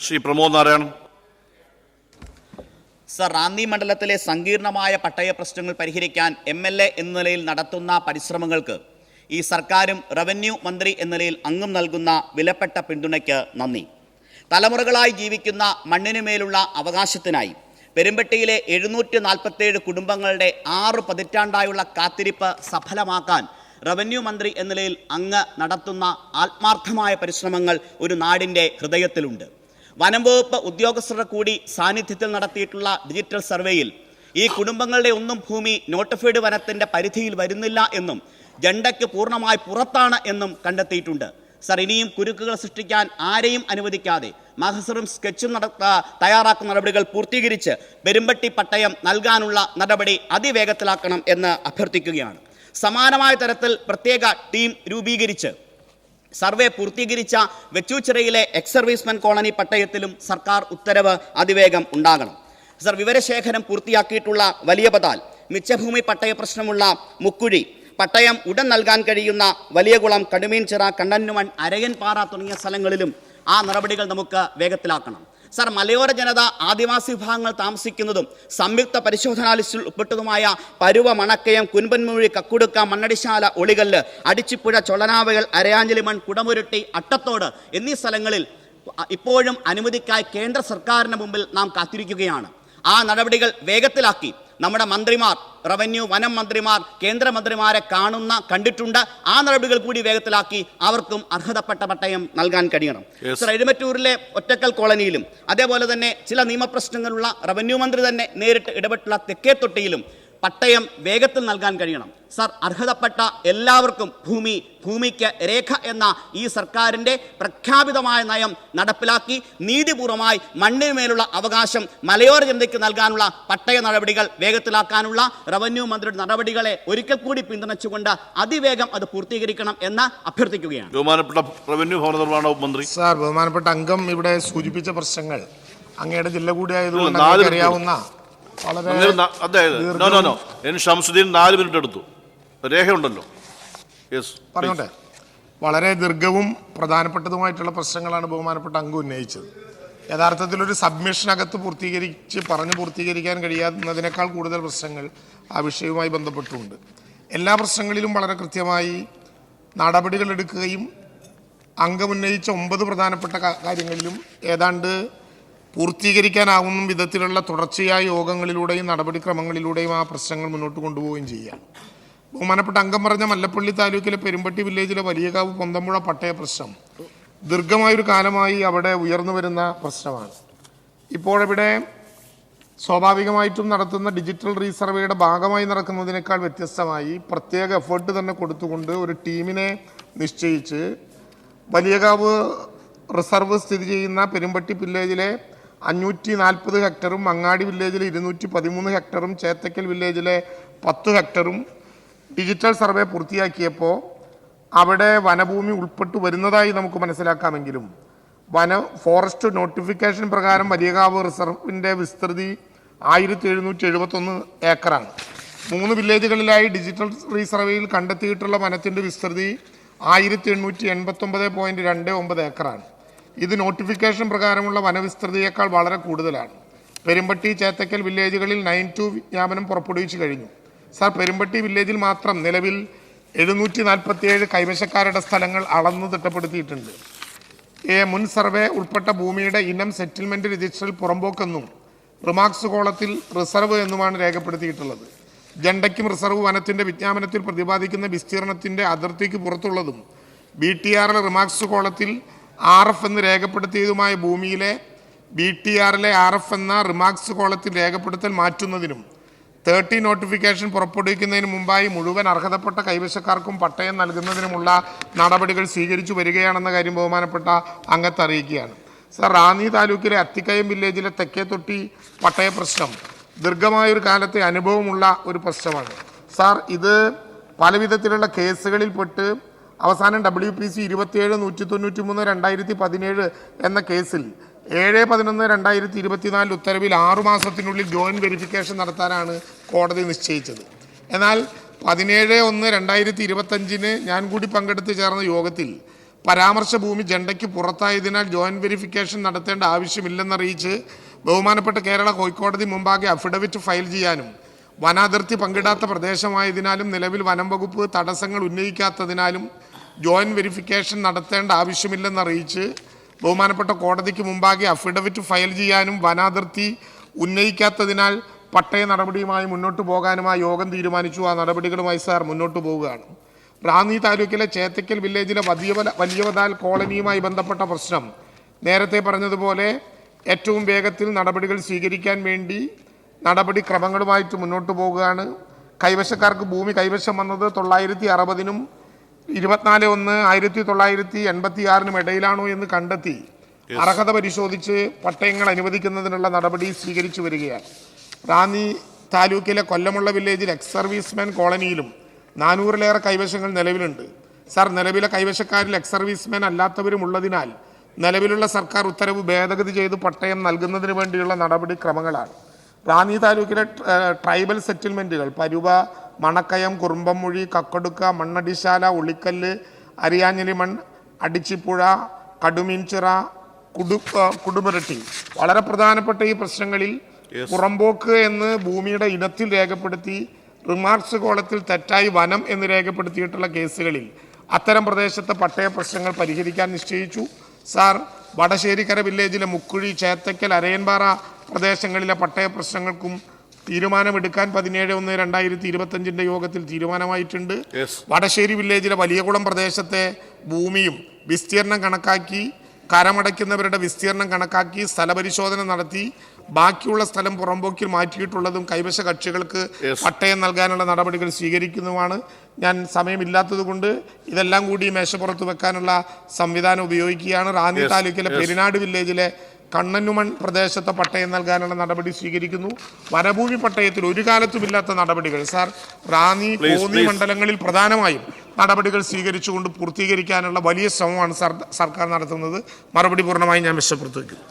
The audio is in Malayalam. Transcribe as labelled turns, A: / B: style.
A: ശ്രീ പ്രമോദ് നാരായണൻ.
B: സർ, റാന്നി മണ്ഡലത്തിലെ സങ്കീർണമായ പട്ടയ പ്രശ്നങ്ങൾ പരിഹരിക്കാൻ MLA എന്ന നിലയിൽ നടത്തുന്ന പരിശ്രമങ്ങൾക്ക് ഈ സർക്കാരും റവന്യൂ മന്ത്രി എന്ന നിലയിൽ അംഗം നൽകുന്ന വിലപ്പെട്ട പിന്തുണയ്ക്ക് നന്ദി. തലമുറകളായി ജീവിക്കുന്ന മണ്ണിനുമേലുള്ള അവകാശത്തിനായി പെരുമ്പട്ടിയിലെ 747 കുടുംബങ്ങളുടെ 6 പതിറ്റാണ്ടായുള്ള കാത്തിരിപ്പ് സഫലമാക്കാൻ റവന്യൂ മന്ത്രി എന്ന നിലയിൽ അങ്ങ് നടത്തുന്ന ആത്മാർത്ഥമായ പരിശ്രമങ്ങൾ ഒരു നാടിൻ്റെ ഹൃദയത്തിലുണ്ട്. വനം വകുപ്പ് ഉദ്യോഗസ്ഥരുടെ കൂടി സാന്നിധ്യത്തിൽ നടത്തിയിട്ടുള്ള ഡിജിറ്റൽ സർവേയിൽ ഈ കുടുംബങ്ങളുടെ ഒന്നും ഭൂമി നോട്ടിഫൈഡ് വനത്തിൻ്റെ പരിധിയിൽ വരുന്നില്ല എന്നും ജണ്ടയ്ക്ക് പൂർണ്ണമായി പുറത്താണ് എന്നും കണ്ടെത്തിയിട്ടുണ്ട്. സർ, ഇനിയും കുരുക്കുകൾ സൃഷ്ടിക്കാൻ ആരെയും അനുവദിക്കാതെ മഹസറും സ്കെച്ചും തയ്യാറാക്കുന്ന നടപടികൾ പൂർത്തീകരിച്ച് പെരുമ്പട്ടി പട്ടയം നൽകാനുള്ള നടപടി അതിവേഗത്തിലാക്കണം എന്ന് അഭ്യർത്ഥിക്കുകയാണ്. സമാനമായ തരത്തിൽ പ്രത്യേക ടീം രൂപീകരിച്ച് സർവേ പൂർത്തീകരിച്ച വെച്ചൂച്ചിറയിലെ എക്സ് സർവീസ്മെൻ കോളനി പട്ടയത്തിലും സർക്കാർ ഉത്തരവ് അതിവേഗം ഉണ്ടാകണം. സർ, വിവരശേഖരം പൂർത്തിയാക്കിയിട്ടുള്ള വലിയ പതാൽ, മിച്ചഭൂമി പട്ടയ പ്രശ്നമുള്ള മുക്കുഴി, പട്ടയം ഉടൻ നൽകാൻ കഴിയുന്ന വലിയകുളം, കടുമീൻചിറ, കണ്ണന്നുമൺ, അരയൻപാറ തുടങ്ങിയ സ്ഥലങ്ങളിലും ആ നടപടികൾ നമുക്ക് വേഗത്തിലാക്കണം. സർ, മലയോര ജനത, ആദിവാസി വിഭാഗങ്ങൾ താമസിക്കുന്നതും സംയുക്ത പരിശോധനാ ലിസ്റ്റിൽ ഉൾപ്പെട്ടതുമായ പരുവ, മണക്കയം, കുൻപൻമൂഴി, കക്കുടുക്ക, മണ്ണടിശാല, ഒളികല്ല്, അടിച്ചിപ്പുഴ, ചൊള്ളനാവകൾ, അരയാഞ്ചലിമൺ, കുടമുരുട്ടി, അട്ടത്തോട് എന്നീ സ്ഥലങ്ങളിൽ ഇപ്പോഴും അനുമതിക്കായി കേന്ദ്ര സർക്കാരിന് മുമ്പിൽ നാം കാത്തിരിക്കുകയാണ്. ആ നടപടികൾ വേഗത്തിലാക്കി നമ്മുടെ മന്ത്രിമാർ, റവന്യൂ, വനം മന്ത്രിമാർ, കേന്ദ്രമന്ത്രിമാരെ കണ്ടിട്ടുണ്ട്. ആ നടപടികൾ കൂടി വേഗത്തിലാക്കി അവർക്കും അർഹതപ്പെട്ട പട്ടയം നൽകാൻ കഴിയണം. സർ, എഴുമറ്റൂരിലെ ഒറ്റക്കൽ കോളനിയിലും അതേപോലെ തന്നെ ചില നിയമപ്രശ്നങ്ങളുള്ള റവന്യൂ മന്ത്രി തന്നെ നേരിട്ട് ഇടപെട്ടുള്ള തെക്കേത്തൊട്ടിയിലും പട്ടയം വേഗത്തിൽ നൽകാൻ കഴിയണം. സർ, അർഹതപ്പെട്ട എല്ലാവർക്കും ഭൂമിക്ക് രേഖ എന്ന ഈ സർക്കാരിൻ്റെ പ്രഖ്യാപിതമായ നയം നടപ്പിലാക്കി നീതിപൂർവമായി മണ്ണിനുമേലുള്ള അവകാശം മലയോര ജനതയ്ക്ക് നൽകാനുള്ള പട്ടയ നടപടികൾ വേഗത്തിലാക്കാനുള്ള റവന്യൂ മന്ത്രിയുടെ നടപടികളെ ഒരിക്കൽ കൂടി പിന്തുണച്ചുകൊണ്ട് അതിവേഗം അത് പൂർത്തീകരിക്കണം എന്ന് അഭ്യർത്ഥിക്കുകയാണ്.
A: ബഹുമാനപ്പെട്ട റവന്യൂ ഭവന നിർമ്മാണ മന്ത്രി.
C: സാർ, ബഹുമാനപ്പെട്ട അംഗം ഇവിടെ സൂചിപ്പിച്ച പ്രശ്നങ്ങൾ അങ്ങയുടെ ജില്ല കൂടി ആയതുകൊണ്ട് അറിയാവുന്ന
A: ഷംസുദ്ദീൻ 4 മിനിറ്റ് എടുത്തു. രേഖയുണ്ടല്ലോ.
C: പറഞ്ഞോട്ടെ. വളരെ ദീർഘവും പ്രധാനപ്പെട്ടതുമായിട്ടുള്ള പ്രശ്നങ്ങളാണ് ബഹുമാനപ്പെട്ട അംഗം ഉന്നയിച്ചത്. യഥാർത്ഥത്തിലൊരു സബ്മിഷനകത്ത് പൂർത്തീകരിക്കാൻ കഴിയാവുന്നതിനേക്കാൾ കൂടുതൽ പ്രശ്നങ്ങൾ ആ വിഷയവുമായി ബന്ധപ്പെട്ടുണ്ട്. എല്ലാ പ്രശ്നങ്ങളിലും വളരെ കൃത്യമായി നടപടികൾ എടുക്കുകയും അംഗം ഉന്നയിച്ച 9 പ്രധാനപ്പെട്ട കാര്യങ്ങളിലും ഏതാണ്ട് പൂർത്തീകരിക്കാനാവുന്ന വിധത്തിലുള്ള തുടർച്ചയായ യോഗങ്ങളിലൂടെയും നടപടിക്രമങ്ങളിലൂടെയും ആ പ്രശ്നങ്ങൾ മുന്നോട്ട് കൊണ്ടുപോവുകയും ചെയ്യാം. ബഹുമാനപ്പെട്ട അംഗം പറഞ്ഞ മല്ലപ്പള്ളി താലൂക്കിലെ പെരുമ്പട്ടി വില്ലേജിലെ വലിയകാവ് പൊന്തമ്പുഴ പട്ടയ പ്രശ്നം ദീർഘമായൊരു കാലമായി അവിടെ ഉയർന്നു വരുന്ന പ്രശ്നമാണ്. ഇപ്പോഴിവിടെ സ്വാഭാവികമായിട്ടും നടത്തുന്ന ഡിജിറ്റൽ റീസർവേയുടെ ഭാഗമായി നടക്കുന്നതിനേക്കാൾ വ്യത്യസ്തമായി പ്രത്യേക എഫേർട്ട് തന്നെ കൊടുത്തുകൊണ്ട് ഒരു ടീമിനെ നിശ്ചയിച്ച് വലിയകാവ് റിസർവ് സ്ഥിതി ചെയ്യുന്ന പെരുമ്പട്ടി വില്ലേജിലെ 540 ഹെക്ടറും, അങ്ങാടി വില്ലേജിലെ 213 ഹെക്ടറും, ചേത്തക്കൽ വില്ലേജിലെ 10 ഹെക്ടറും ഡിജിറ്റൽ സർവേ പൂർത്തിയാക്കിയപ്പോൾ അവിടെ വനഭൂമി ഉൾപ്പെട്ടു വരുന്നതായി നമുക്ക് മനസ്സിലാക്കാമെങ്കിലും ഫോറസ്റ്റ് നോട്ടിഫിക്കേഷൻ പ്രകാരം വലിയകാവ് റിസർവിൻ്റെ വിസ്തൃതി 1771 ഏക്കറാണ്. 3 വില്ലേജുകളിലായി ഡിജിറ്റൽ റീസർവേയിൽ കണ്ടെത്തിയിട്ടുള്ള വനത്തിൻ്റെ വിസ്തൃതി 1889.29 ഏക്കറാണ്. ഇത് നോട്ടിഫിക്കേഷൻ പ്രകാരമുള്ള വനവിസ്തൃതിയേക്കാൾ വളരെ കൂടുതലാണ്. പെരുമ്പട്ടി, ചേത്തക്കൽ വില്ലേജുകളിൽ 9-2 വിജ്ഞാപനം പുറപ്പെടുവിച്ചു കഴിഞ്ഞു. സാർ, പെരുമ്പട്ടി വില്ലേജിൽ മാത്രം നിലവിൽ 747 കൈവശക്കാരുടെ സ്ഥലങ്ങൾ അളന്നു തിട്ടപ്പെടുത്തിയിട്ടുണ്ട്. മുൻ സർവേ ഉൾപ്പെട്ട ഭൂമിയുടെ ഇനം സെറ്റിൽമെൻറ്റ് രജിസ്റ്ററിൽ പുറമ്പോക്കെന്നും റിമാർക്സ് കോളത്തിൽ റിസർവ് എന്നുമാണ് രേഖപ്പെടുത്തിയിട്ടുള്ളത്. ജണ്ടയ്ക്കും റിസർവ് വനത്തിൻ്റെ വിജ്ഞാപനത്തിൽ പ്രതിപാദിക്കുന്ന വിസ്തീർണത്തിൻ്റെ അതിർത്തിക്ക് പുറത്തുള്ളതും BTR റിമാർക്സ് കോളത്തിൽ RF എന്ന് രേഖപ്പെടുത്തിയതുമായ ഭൂമിയിലെ BTRലെ RF എന്ന റിമാർക്സ് കോളത്തിൽ രേഖപ്പെടുത്തൽ മാറ്റുന്നതിനും 30 നോട്ടിഫിക്കേഷൻ പുറപ്പെടുവിക്കുന്നതിന് മുമ്പായി മുഴുവൻ അർഹതപ്പെട്ട കൈവശക്കാർക്കും പട്ടയം നൽകുന്നതിനുമുള്ള നടപടികൾ സ്വീകരിച്ചു വരികയാണെന്ന കാര്യം ബഹുമാനപ്പെട്ട അംഗത്തെ അറിയിക്കുകയാണ്. സർ, റാന്നി താലൂക്കിലെ അത്തിക്കയം വില്ലേജിലെ തെക്കേത്തൊട്ടി പട്ടയ പ്രശ്നം ദീർഘമായൊരു കാലത്തെ അനുഭവമുള്ള ഒരു പ്രശ്നമാണ്. സാർ, ഇത് പല വിധത്തിലുള്ള കേസുകളിൽപ്പെട്ട് അവസാനം WPC 27-193/2017 എന്ന കേസിൽ 7/11/2024 ഉത്തരവിൽ 6 മാസത്തിനുള്ളിൽ ജോയിൻറ്റ് വെരിഫിക്കേഷൻ നടത്താനാണ് കോടതി നിശ്ചയിച്ചത്. എന്നാൽ 17/1/2025 ഞാൻ കൂടി പങ്കെടുത്ത് ചേർന്ന യോഗത്തിൽ പരാമർശ ഭൂമി ജണ്ടയ്ക്ക് പുറത്തായതിനാൽ ജോയിന്റ് വെരിഫിക്കേഷൻ നടത്തേണ്ട ആവശ്യമില്ലെന്നറിയിച്ച് ബഹുമാനപ്പെട്ട കേരള ഹൈക്കോടതി മുമ്പാകെ അഫിഡവിറ്റ് ഫയൽ ചെയ്യാനും വനാതിർത്തി പങ്കിടാത്ത പ്രദേശമായതിനാലും നിലവിൽ വനം വകുപ്പ് തടസ്സങ്ങൾ ഉന്നയിക്കാത്തതിനാലും ജോയിന്റ് വെരിഫിക്കേഷൻ നടത്തേണ്ട ആവശ്യമില്ലെന്നറിയിച്ച് ബഹുമാനപ്പെട്ട കോടതിക്ക് മുമ്പാകെ അഫിഡവിറ്റ് ഫയൽ ചെയ്യാനും വനാതിർത്തി ഉന്നയിക്കാത്തതിനാൽ പട്ടയ നടപടിയുമായി മുന്നോട്ട് പോകാനുമായി യോഗം തീരുമാനിച്ചു. ആ നടപടികളുമായി സാർ മുന്നോട്ട് പോവുകയാണ്. റാന്നി താലൂക്കിലെ ചേത്തക്കൽ വില്ലേജിലെ വലിയവതാൽ കോളനിയുമായി ബന്ധപ്പെട്ട പ്രശ്നം നേരത്തെ പറഞ്ഞതുപോലെ ഏറ്റവും വേഗത്തിൽ നടപടികൾ സ്വീകരിക്കാൻ വേണ്ടി നടപടിക്രമങ്ങളുമായിട്ട് മുന്നോട്ട് പോവുകയാണ്. കൈവശക്കാർക്ക് ഭൂമി കൈവശം വന്നത് 960-നും 24/1/1986 ഇടയിലാണോ എന്ന് കണ്ടെത്തി അർഹത പരിശോധിച്ച് പട്ടയങ്ങൾ അനുവദിക്കുന്നതിനുള്ള നടപടി സ്വീകരിച്ചു വരികയാണ്. റാന്നി താലൂക്കിലെ കൊല്ലമുള്ള വില്ലേജിൽ എക്സ് സർവീസ്മാൻ കോളനിയിലും 400-ലേറെ കൈവശങ്ങൾ നിലവിലുണ്ട്. സാർ, നിലവിലെ കൈവശക്കാരിൽ എക്സ് സർവീസ്മാൻ അല്ലാത്തവരും ഉള്ളതിനാൽ നിലവിലുള്ള സർക്കാർ ഉത്തരവ് ഭേദഗതി ചെയ്ത് പട്ടയം നൽകുന്നതിന് വേണ്ടിയുള്ള നടപടിക്രമങ്ങളാണ്. റാന്നി താലൂക്കിലെ ട്രൈബൽ സെറ്റിൽമെൻറ്റുകൾ പരുവ, മണക്കയം, കുറുമ്പംമൊഴി, കക്കടുക്ക, മണ്ണടിശാല, ഉളിക്കല്ല്, അരിയാഞ്ഞിലിമൺ, അടിച്ചിപ്പുഴ, കടുമീൻചിറ, കുടുമിരട്ടി വളരെ പ്രധാനപ്പെട്ട ഈ പ്രശ്നങ്ങളിൽ പുറമ്പോക്ക് എന്ന് ഭൂമിയുടെ ഇനത്തിൽ രേഖപ്പെടുത്തി റിമാർക്സ് കോളത്തിൽ തെറ്റായി വനം എന്ന് രേഖപ്പെടുത്തിയിട്ടുള്ള കേസുകളിൽ അത്തരം പ്രദേശത്തെ പട്ടയ പ്രശ്നങ്ങൾ പരിഹരിക്കാൻ നിശ്ചയിച്ചു. സാർ, വടശ്ശേരിക്കര വില്ലേജിലെ മുക്കുഴി, ചേത്തക്കൽ, അരയൻപാറ പ്രദേശങ്ങളിലെ പട്ടയ പ്രശ്നങ്ങൾക്കും തീരുമാനമെടുക്കാൻ 17/1/2025 യോഗത്തിൽ തീരുമാനമായിട്ടുണ്ട്. വടശ്ശേരി വില്ലേജിലെ വലിയകുളം പ്രദേശത്തെ ഭൂമിയും വിസ്തീർണം കണക്കാക്കി കരമടയ്ക്കുന്നവരുടെ വിസ്തീർണം കണക്കാക്കി സ്ഥലപരിശോധന നടത്തി ബാക്കിയുള്ള സ്ഥലം പുറമ്പോക്കിൽ മാറ്റിയിട്ടുള്ളതും കൈവശ കക്ഷികൾക്ക് പട്ടയം നൽകാനുള്ള നടപടികൾ സ്വീകരിക്കുന്നതുമാണ്. ഞാൻ സമയമില്ലാത്തതുകൊണ്ട് ഇതെല്ലാം കൂടി മേശപ്പുറത്ത് വെക്കാനുള്ള സംവിധാനം ഉപയോഗിക്കുകയാണ്. റാന്നി താലൂക്കിലെ പെരിനാട് വില്ലേജിലെ കണ്ണന്നുമൺ പ്രദേശത്തെ പട്ടയം നൽകാനുള്ള നടപടി സ്വീകരിക്കുന്നു. വനഭൂമി പട്ടയത്തിൽ ഒരു കാലത്തുമില്ലാത്ത നടപടികൾ സാർ റാന്നി, കോന്നി മണ്ഡലങ്ങളിൽ പ്രധാനമായും നടപടികൾ സ്വീകരിച്ചുകൊണ്ട് പൂർത്തീകരിക്കാനുള്ള വലിയ ശ്രമമാണ് സർക്കാർ നടത്തുന്നത്. മറുപടി പൂർണ്ണമായി ഞാൻ മേശപ്പുറത്ത് വയ്ക്കുന്നു.